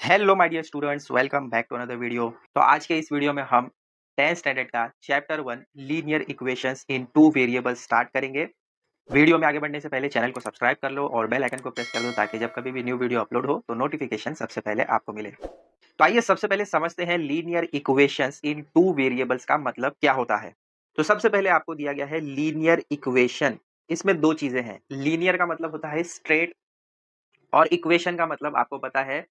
Hello my dear students, welcome back to another video. तो आज के इस वीडियो में हम 10th स्टैंडर्ड का चैप्टर 1 लीनियर इक्वेशंस इन टू वेरिएबल्स स्टार्ट करेंगे। वीडियो में आगे बढ़ने से पहले चैनल को सब्सक्राइब कर लो और बेल आइकन को प्रेस कर दो ताकि जब कभी भी न्यू वीडियो अपलोड हो तो नोटिफिकेशन सबसे पहले आपको मिले। तो आइए सबसे पहले समझते हैं लीनियर इक्वेशंस इन टू वेरिएबल्स का मतलब क्या होता है। तो सबसे पहले आपको दिया गया है लीनियर इक्वेशन। इसमें दो चीजें हैं। लीनियर का मतलब होता है स्ट्रेट और इक्वेशन का मतलब आपको पता है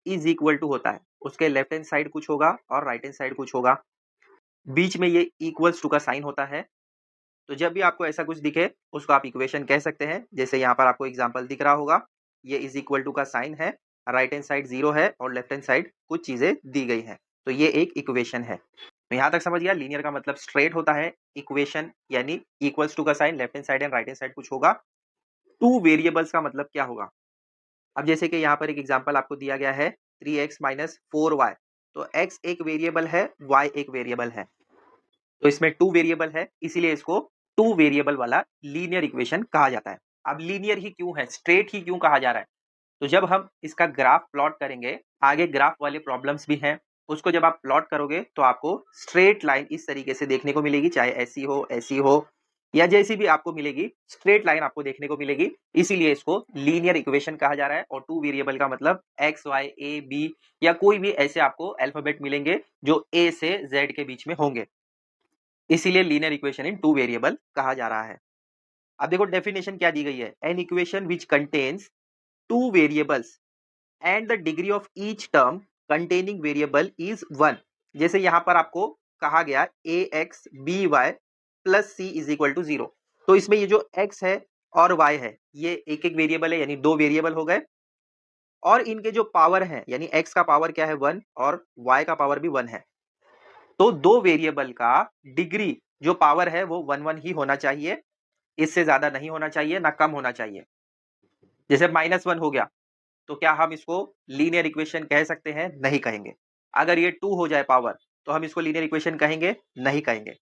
इज इक्वल टू होता है। उसके लेफ्ट हैंड साइड कुछ होगा और राइट हैंड साइड कुछ होगा, बीच में ये इक्वल्स टू का साइन होता है। तो जब भी आपको ऐसा कुछ दिखे उसको आप इक्वेशन कह सकते हैं। जैसे यहाँ पर आपको एग्जांपल दिख रहा होगा, ये इज इक्वल टू का साइन है, राइट हैंड साइड 0 है और लेफ्ट हैंड साइड कुछ चीजें दी गई हैं, तो ये एक इक्वेशन है। तो यहाँ तक समझ गया। लीनियर का मतलब स्ट्रेट होता है, इक्वेशन यानी इक्वल्स टू का sign, left hand side and right hand side कुछ होगा। टू वेरिएबल्स का मतलब क्या होगा। अब जैसे कि यहाँ पर एक एग्जांपल आपको दिया गया है 3x माइनस 4y। तो x एक वेरिएबल है, y एक वेरिएबल है, तो इसमें टू वेरिएबल है, इसीलिए इसको टू वेरिएबल वाला लीनियर इक्वेशन कहा जाता है। अब लीनियर ही क्यों है, स्ट्रेट ही क्यों कहा जा रहा है, तो जब हम इसका ग्राफ प्लॉट करेंगे, आगे ग्राफ वाले प्रॉब्लम्स भी हैं, उसको जब आप प्लॉट करोगे तो आपको स्ट्रेट लाइन इस तरीके से देखने को मिलेगी, चाहे ऐसी हो या जैसी भी आपको मिलेगी, स्ट्रेट लाइन आपको देखने को मिलेगी। इसीलिए इसको लीनियर इक्वेशन कहा जा रहा है। और टू वेरिएबल का मतलब एक्स वाई ए बी या कोई भी ऐसे आपको अल्फाबेट मिलेंगे जो ए से जेड के बीच में होंगे, इसीलिए linear equation in two variable कहा जा रहा है। अब देखो डेफिनेशन क्या दी गई है, an equation which contains two variables and the degree of each term containing variable is 1। जैसे यहां पर आपको कहा गया A X B Y plus C is equal to 0। तो इसमें ये जो x है और y है ये एक एक वेरिएबल है, यानी दो वेरिएबल हो गए। और इनके जो पावर है, यानी x का पावर क्या है 1 और y का पावर भी 1 है, तो दो वेरिएबल का डिग्री जो पावर है वो 1 1 ही होना चाहिए, इससे ज्यादा नहीं होना चाहिए, ना कम होना चाहिए। जैसे -1 हो गया तो क्या हम इसको लीनियर इक्वेशन कह सकते हैं? नहीं कहेंगे। अगर ये 2 हो जाए पावर तो हम इसको लीनियर इक्वेशन कहेंगे? नहीं कहेंगे।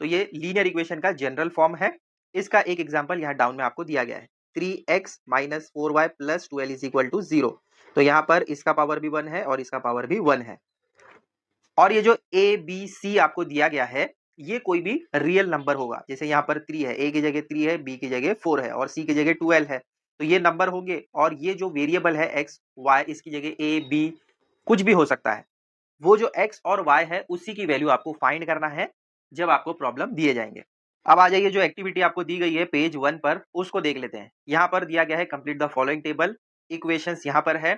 तो ये लीनियर इक्वेशन का जनरल फॉर्म है। इसका एक एग्जांपल यहाँ डाउन में आपको दिया गया है, 3x minus 4y plus 12 is equal to 0। तो यहाँ पर इसका पावर भी 1 है और इसका पावर भी 1 है। और ये जो ए बी सी आपको दिया गया है ये कोई भी रियल नंबर होगा। जैसे यहाँ पर 3 है, ए की जगह 3 है, बी की जगह 4 है और सी की जगह 12 है, तो ये नंबर होंगे। और ये जो वेरिएबल है एक्स वाई, इसकी जगह ए बी कुछ भी हो सकता है। वो जो x और y है उसी की वैल्यू आपको फाइंड करना है जब आपको प्रॉब्लम दिए जाएंगे। अब आ जाइए, जो एक्टिविटी आपको दी गई है पेज 1 पर उसको देख लेते हैं। यहाँ पर दिया गया है complete the following table. Equations यहाँ पर है।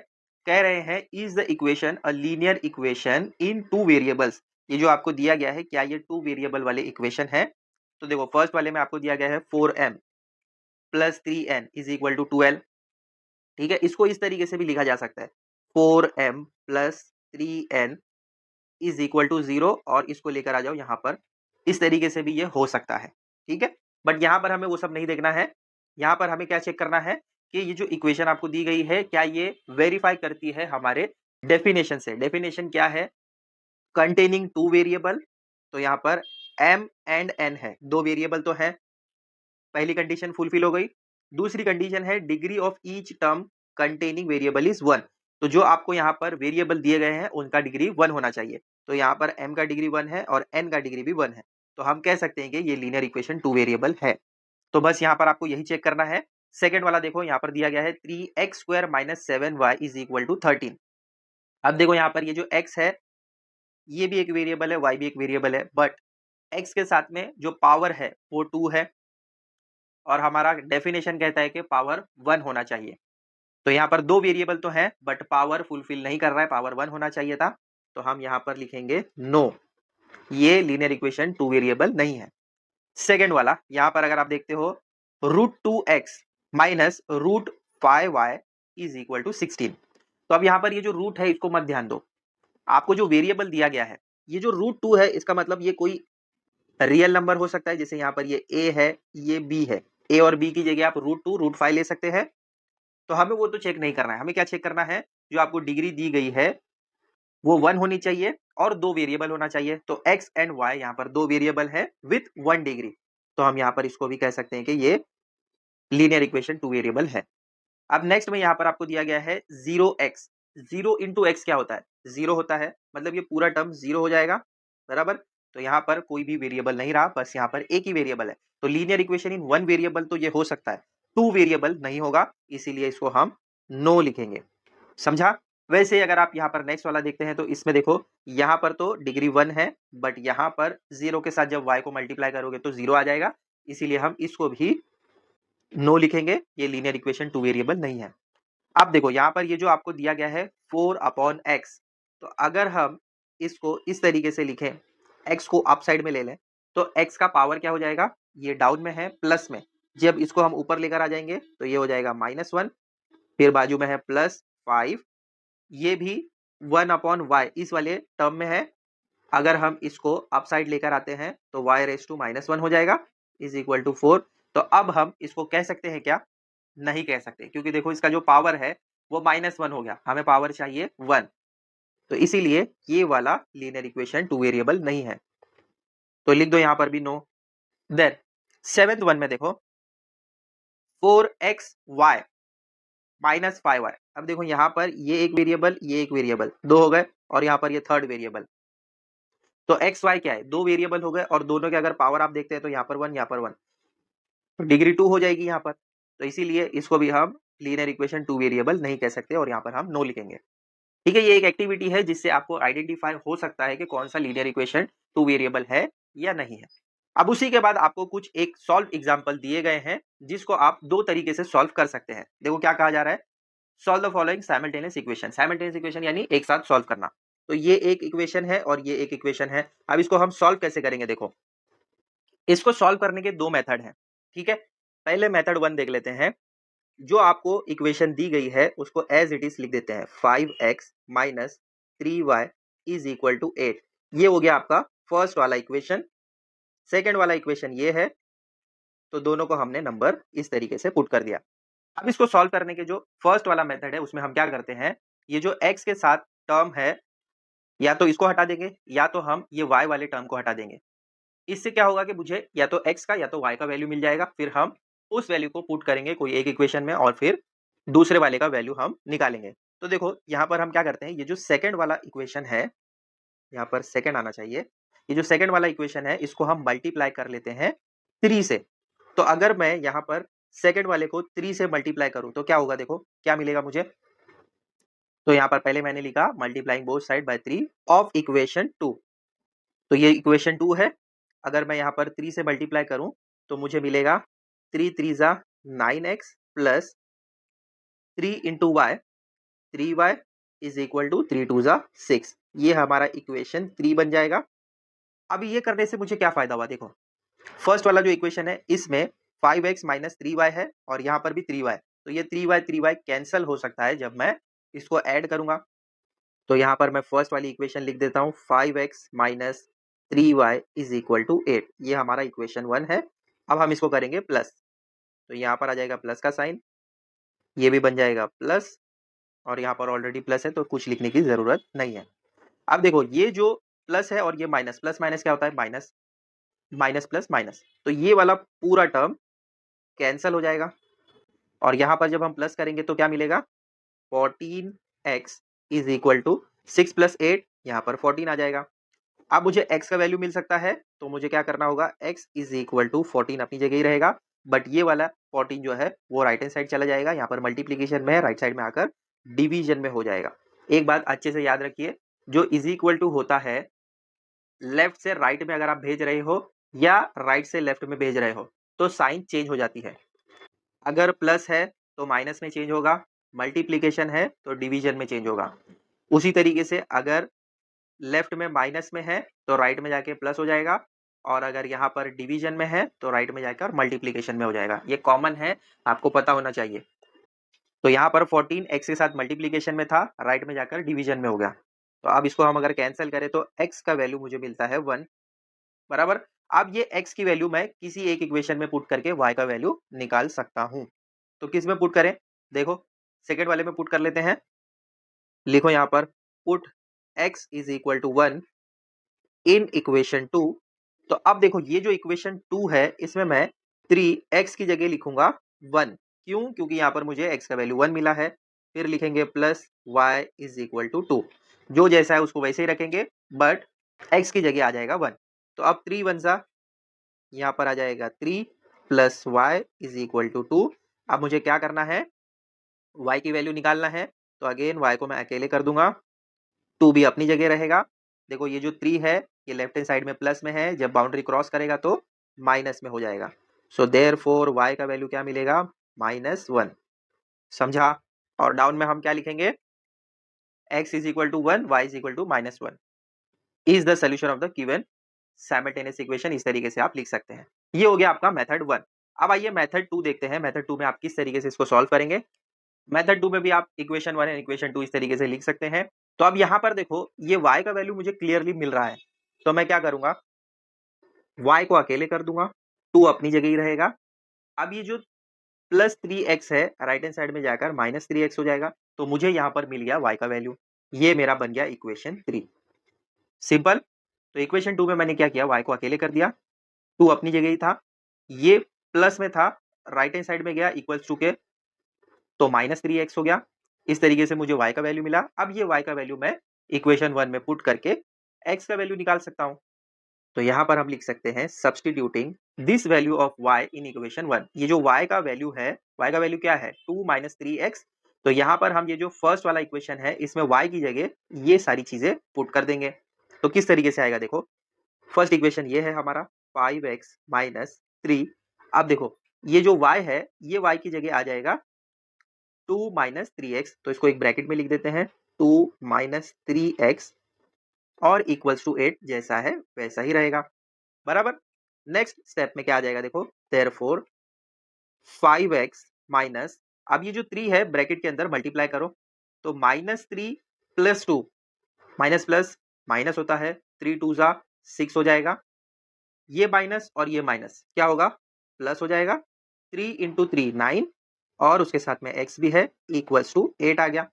कह रहे हैं is the equation a linear equation in two variables. ये जो आपको दिया गया है क्या ये टू वेरिएबल वाले इक्वेशन है? तो देखो फर्स्ट वाले में आपको दिया गया है 4m plus 3n is equal to 12। ठीक है, इसको इस तरीके से भी लिखा जा सकता है, 4m plus 3n is equal to 0 और इसको लेकर आ जाओ यहाँ पर, इस तरीके से भी ये हो सकता है। ठीक है, बट यहाँ पर हमें वो सब नहीं देखना है। यहाँ पर हमें क्या चेक करना है कि ये जो इक्वेशन आपको दी गई है क्या ये वेरीफाई करती है हमारे डेफिनेशन से। डेफिनेशन क्या है? Containing two variable. तो यहाँ पर m एंड n है, दो वेरिएबल तो है, पहली कंडीशन फुलफिल हो गई। दूसरी कंडीशन है degree of each term containing variable is 1। तो जो आपको यहाँ पर वेरिएबल दिए गए हैं उनका डिग्री 1 होना चाहिए। तो यहाँ पर m का डिग्री 1 है और n का डिग्री भी 1 है, तो हम कह सकते हैं कि ये लीनियर इक्वेशन टू वेरिएबल है। तो बस यहाँ पर आपको यही चेक करना है। सेकेंड वाला देखो, यहाँ पर दिया गया है 3x² minus 7y is equal to 13। अब देखो यहाँ पर ये जो x है ये भी एक वेरिएबल है, y भी एक वेरिएबल है, बट x के साथ में जो पावर है वो 2 है और हमारा डेफिनेशन कहता है कि पावर 1 होना चाहिए। तो यहाँ पर दो वेरिएबल तो है बट पावर फुलफिल नहीं कर रहा है, पावर 1 होना चाहिए था, तो हम यहाँ पर लिखेंगे नो, ये लीनियर इक्वेशन टू वेरिएबल नहीं है। सेकेंड वाला यहाँ पर अगर आप देखते हो √2x minus √5y is equal to 16। तो अब यहाँ पर ये जो रूट है इसको मत ध्यान दो, आपको जो वेरिएबल दिया गया है ये जो √2 है इसका मतलब ये कोई रियल नंबर हो सकता है। जैसे यहाँ पर ये a है ये b है, a और b की जगह आप √2 √5 ले सकते हैं। तो हमें वो तो चेक नहीं करना है, हमें क्या चेक करना है, जो आपको डिग्री दी गई है वो 1 होनी चाहिए और दो वेरिएबल होना चाहिए। तो x एंड y यहाँ पर दो वेरिएबल है विथ 1 डिग्री, तो हम यहाँ पर इसको भी कह सकते हैं कि ये लीनियर इक्वेशन टू वेरिएबल है। अब नेक्स्ट में यहाँ पर आपको दिया गया है 0x। 0 इंटू एक्स क्या होता है, 0 होता है, मतलब ये पूरा टर्म 0 हो जाएगा, बराबर। तो यहाँ पर कोई भी वेरिएबल नहीं रहा, बस यहाँ पर एक ही वेरिएबल है। तो linear equation in one variable तो ये हो सकता है, टू वेरिएबल नहीं होगा, इसीलिए इसको हम नो लिखेंगे। समझा? वैसे अगर आप यहाँ पर नेक्स्ट वाला देखते हैं तो इसमें देखो, यहाँ पर तो डिग्री 1 है, बट यहाँ पर 0 के साथ जब y को मल्टीप्लाई करोगे तो 0 आ जाएगा, इसीलिए हम इसको भी नो लिखेंगे, ये लीनियर इक्वेशन टू वेरिएबल नहीं है। अब देखो यहाँ पर ये जो आपको दिया गया है 4/x, तो अगर हम इसको इस तरीके से लिखें, x को अप साइड में ले लें, तो x का पावर क्या हो जाएगा, ये डाउन में है प्लस में, जब इसको हम ऊपर लेकर आ जाएंगे तो ये हो जाएगा -1, फिर बाजू में है +5, ये भी 1/y इस वाले टर्म में है, अगर हम इसको अप साइड लेकर आते हैं तो y⁻1 हो जाएगा इज इक्वल टू 4। तो अब हम इसको कह सकते हैं क्या, नहीं कह सकते, क्योंकि देखो इसका जो पावर है वो -1 हो गया, हमें पावर चाहिए 1, तो इसीलिए ये वाला लीनियर इक्वेशन टू वेरिएबल नहीं है, तो लिख दो यहाँ पर भी नो। देन सेवेंथ वन में देखो 4xy -5y, अब देखो यहाँ पर ये एक वेरिएबल, ये एक वेरिएबल, दो हो गए, और यहाँ पर ये थर्ड वेरिएबल, तो एक्स वाई क्या है, दो वेरिएबल हो गए, और दोनों के अगर पावर आप देखते हैं तो यहाँ पर 1, यहाँ पर 1, तो डिग्री 2 हो जाएगी यहाँ पर, तो इसीलिए इसको भी हम लीनियर इक्वेशन टू वेरिएबल नहीं कह सकते, और यहाँ पर हम नो लिखेंगे। ठीक है, ये एक एक्टिविटी है जिससे आपको आइडेंटिफाई हो सकता है कि कौन सा लीनियर इक्वेशन टू वेरिएबल है या नहीं है। अब उसी के बाद आपको कुछ एक सॉल्व एग्जाम्पल दिए गए हैं जिसको आप दो तरीके से सॉल्व कर सकते हैं। देखो क्या कहा जा रहा है, solve the following simultaneous equation, simultaneous equation यानी एक साथ सॉल्व करना, तो ये एक इक्वेशन है और ये एक इक्वेशन है। अब इसको हम सॉल्व कैसे करेंगे, देखो इसको सॉल्व करने के दो मेथड हैं, ठीक है। पहले मेथड 1 देख लेते हैं, जो आपको इक्वेशन दी गई है उसको एज इट इज लिख देते हैं, 5x minus 3y is equal to 8, ये हो गया आपका फर्स्ट वाला इक्वेशन। सेकेंड वाला इक्वेशन ये है, तो दोनों को हमने नंबर इस तरीके से पुट कर दिया। अब इसको सॉल्व करने के जो फर्स्ट वाला मेथड है उसमें हम क्या करते हैं, ये जो x के साथ टर्म है या तो इसको हटा देंगे या तो हम ये y वाले टर्म को हटा देंगे। इससे क्या होगा कि मुझे या तो x का या तो y का वैल्यू मिल जाएगा, फिर हम उस वैल्यू को पुट करेंगे कोई एक इक्वेशन में और फिर दूसरे वाले का वैल्यू हम निकालेंगे। तो देखो यहाँ पर हम क्या करते हैं, ये जो सेकंड वाला इक्वेशन है, यहाँ पर सेकंड आना चाहिए, ये जो सेकंड वाला इक्वेशन है इसको हम मल्टीप्लाई कर लेते हैं 3 से। तो अगर मैं यहाँ पर सेकंड वाले को 3 से मल्टीप्लाई करूं तो क्या होगा, देखो क्या मिलेगा मुझे। तो यहाँ पर पहले मैंने लिखा multiplying both side by 3 of equation 2, तो ये इक्वेशन 2 है, अगर मैं यहाँ पर 3 से मल्टीप्लाई करूं तो मुझे मिलेगा 3 3 जा 9x plus 3 into y, 3y is equal to 3 2 जा 6, ये हमारा इक्वेशन 3 बन जाएगा। अब ये करने से मुझे क्या फायदा हुआ, देखो फर्स्ट वाला जो इक्वेशन है इसमें 5x माइनस 3y है और यहाँ पर भी 3y, तो ये 3y कैंसल हो सकता है जब मैं इसको ऐड करूंगा। तो यहाँ पर मैं फर्स्ट वाली इक्वेशन लिख देता हूँ, 5x minus 3y is equal to 8, ये हमारा इक्वेशन 1 है। अब हम इसको करेंगे प्लस, तो यहाँ पर आ जाएगा प्लस का साइन, ये भी बन जाएगा प्लस, और यहाँ पर ऑलरेडी प्लस है तो कुछ लिखने की जरूरत नहीं है। अब देखो ये जो प्लस है और ये माइनस, प्लस माइनस क्या होता है, माइनस, माइनस प्लस माइनस, तो ये वाला पूरा टर्म कैंसल हो जाएगा, और यहाँ पर जब हम प्लस करेंगे तो क्या मिलेगा, 14x is equal to 6 plus 8, यहाँ पर 14 आ जाएगा। अब मुझे x का वैल्यू मिल सकता है तो मुझे क्या करना होगा, x इज इक्वल टू 14 अपनी जगह ही रहेगा, बट ये वाला 14 जो है वो राइट हैंड साइड चला जाएगा, यहाँ पर मल्टीप्लीकेशन में है, राइट साइड में आकर डिवीजन में हो जाएगा। एक बात अच्छे से याद रखिए, जो इज इक्वल टू होता है लेफ्ट से राइट में अगर आप भेज रहे हो या राइट से लेफ्ट में भेज रहे हो तो साइन चेंज हो जाती है, अगर प्लस है तो माइनस में चेंज होगा, मल्टीप्लीकेशन है तो डिवीजन में चेंज होगा। उसी तरीके से अगर लेफ्ट में माइनस में है तो राइट में जाके प्लस हो जाएगा, और अगर यहाँ पर डिवीजन में है तो राइट में जाकर मल्टीप्लीकेशन में हो जाएगा, ये कॉमन है, आपको पता होना चाहिए। तो यहाँ पर 14 x के साथ मल्टीप्लीकेशन में था, राइट में जाकर डिवीजन में हो गया, तो अब इसको हम अगर कैंसिल करें तो x का वैल्यू मुझे मिलता है 1, बराबर। अब ये x की वैल्यू मैं किसी एक इक्वेशन में पुट करके y का वैल्यू निकाल सकता हूं, तो किस में पुट करें, देखो सेकेंड वाले में पुट कर लेते हैं, लिखो यहाँ पर put x is equal to 1 in equation 2। तो अब देखो ये जो इक्वेशन 2 है इसमें मैं 3x की जगह लिखूंगा 1, क्यों, क्योंकि यहाँ पर मुझे x का वैल्यू 1 मिला है। फिर लिखेंगे plus y is equal to 2। जो जैसा है उसको वैसे ही रखेंगे, बट x की जगह आ जाएगा 1। तो अब 3 वन सा यहाँ पर आ जाएगा 3 plus y is equal to 2। अब मुझे क्या करना है, y की वैल्यू निकालना है। तो अगेन y को मैं अकेले कर दूंगा, 2 भी अपनी जगह रहेगा। देखो ये जो 3 है ये लेफ्ट हैंड साइड में प्लस में है, जब बाउंड्री क्रॉस करेगा तो माइनस में हो जाएगा। सो देयरफॉर y का वैल्यू क्या मिलेगा, -1। समझा? और डाउन में हम क्या लिखेंगे, x is equal to 1, y is equal to -1 is the solution of the given simultaneous equation. इस तरीके से आप लिख सकते हैं। ये हो गया आपका मेथड 1। अब आइए मेथड 2 देखते हैं। मेथड 2 में आप किस तरीके से इसको सॉल्व करेंगे। मेथड 2 में भी आप इक्वेशन 1 एंड इक्वेशन 2 इस तरीके से लिख सकते हैं। तो अब यहाँ पर देखो ये y का वैल्यू मुझे क्लियरली मिल रहा है, तो मैं क्या करूंगा, y को अकेले कर दूंगा, 2 अपनी जगह ही रहेगा। अब ये जो प्लस 3x है राइट हैंड साइड में जाकर -3x हो जाएगा। तो मुझे यहाँ पर मिल गया y का वैल्यू, ये मेरा बन गया इक्वेशन 3। सिंपल। तो इक्वेशन 2 में मैंने क्या किया, y को अकेले कर दिया, 2 अपनी जगह ही था, ये प्लस में था, राइट हैंड साइड में गया इक्वल्स टू के, तो -3x हो गया। इस तरीके से मुझे y का वैल्यू मिला। अब ये y का वैल्यू मैं इक्वेशन 1 में पुट करके x का वैल्यू निकाल सकता हूं। तो यहाँ पर हम लिख सकते हैं substituting this value of y in equation 1। ये जो y का वैल्यू है, y का वैल्यू क्या है, 2 - 3x। तो यहाँ पर हम ये जो फर्स्ट वाला इक्वेशन है इसमें y की जगह ये सारी चीजें पुट कर देंगे। तो किस तरीके से आएगा, देखो फर्स्ट इक्वेशन ये है हमारा 5x - 3। अब देखो ये जो y है ये y की जगह आ जाएगा 2 - 3x। तो इसको एक ब्रैकेट में लिख देते हैं, 2 - 3x और इक्वल्स टू 8, जैसा है वैसा ही रहेगा, बराबर। नेक्स्ट स्टेप में क्या आ जाएगा, देखो देयरफॉर 5x माइनस, अब ये जो 3 है ब्रैकेट के अंदर मल्टीप्लाई करो, तो -3 प्लस 2, माइनस प्लस माइनस होता है, 3 2 जा 6 हो जाएगा। ये माइनस और ये माइनस क्या होगा, प्लस हो जाएगा। 3 इंटू 3 9 और उसके साथ में x भी है, इक्वल्स टू 8 आ गया।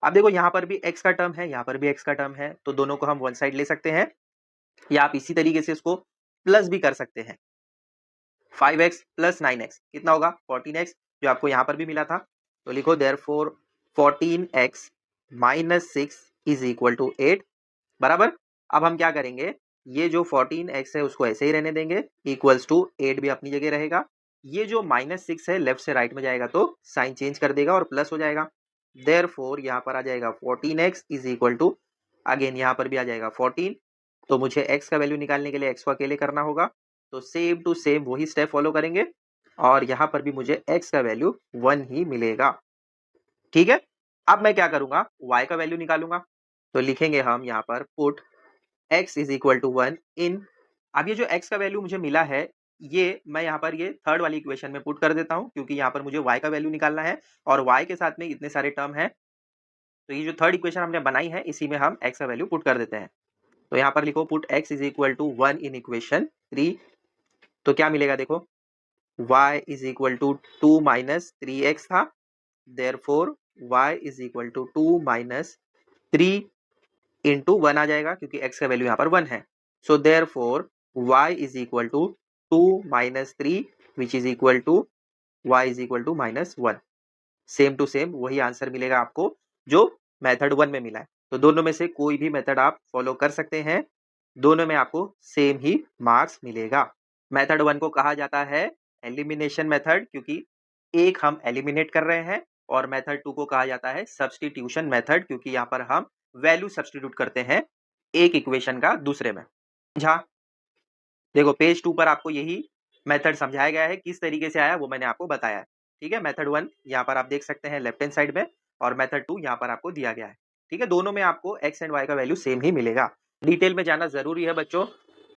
अब देखो यहाँ पर भी x का टर्म है, यहाँ पर भी x का टर्म है, तो दोनों को हम वन साइड ले सकते हैं, या आप इसी तरीके से इसको प्लस भी कर सकते हैं। 5x प्लस 9x कितना होगा, 14x, जो आपको यहाँ पर भी मिला था। तो लिखो therefore 14x minus 6 is equal to 8, बराबर। अब हम क्या करेंगे, ये जो 14x है उसको ऐसे ही रहने देंगे, इक्वल्स टू 8 भी अपनी जगह रहेगा। ये जो -6 है लेफ्ट से राइट में जाएगा तो साइन चेंज कर देगा और प्लस हो जाएगा। देयरफॉर यहाँ पर आ जाएगा 14x is equal to, again यहाँ पर भी आ जाएगा 14। तो मुझे x का वैल्यू निकालने के लिए x को अकेले करना होगा, तो सेम टू सेम वही स्टेप फॉलो करेंगे और यहाँ पर भी मुझे x का वैल्यू 1 ही मिलेगा। ठीक है। अब मैं क्या करूंगा, y का वैल्यू निकालूंगा। तो लिखेंगे हम यहाँ पर put x is equal to 1 in, अब ये जो x का वैल्यू मुझे मिला है ये मैं यहाँ पर ये थर्ड वाली इक्वेशन में पुट कर देता हूँ, क्योंकि यहाँ पर मुझे y का वैल्यू निकालना है और y के साथ में इतने सारे टर्म हैं। तो ये जो थर्ड इक्वेशन हमने बनाई है इसी में हम x का वैल्यू पुट कर देते हैं। तो यहाँ पर लिखो put x is equal to 1 in equation 3। तो क्या मिलेगा, देखो y is equal to 2 minus 3x था, therefore y is equal to 2 minus 3 into 1 आ जाएगा, क्योंकि x का वैल्यू यहाँ पर 1 है। So therefore y is equal to 2 minus 3 which is equal to y is equal to -1। Same to same वही answer मिलेगा आपको जो मेथड 1 में मिला है। तो दोनों में से कोई भी मेथड आप फॉलो कर सकते हैं, दोनों में आपको सेम ही मार्क्स मिलेगा। मेथड 1 को कहा जाता है एलिमिनेशन मेथड, क्योंकि एक हम एलिमिनेट कर रहे हैं, और मेथड 2 को कहा जाता है सब्स्टिट्यूशन मेथड, क्योंकि यहाँ पर हम वैल्यू सब्स्टिट्यूट करते हैं एक इक्वेशन का दूसरे में। समझा? देखो पेज 2 पर आपको यही मेथड समझाया गया है, किस तरीके से आया वो मैंने आपको बताया है। ठीक है, मेथड 1 यहाँ पर आप देख सकते हैं लेफ्ट हैंड साइड में, और मेथड 2 यहाँ पर आपको दिया गया है। ठीक है, दोनों में आपको x एंड y का वैल्यू सेम ही मिलेगा। डिटेल में जाना जरूरी है बच्चों,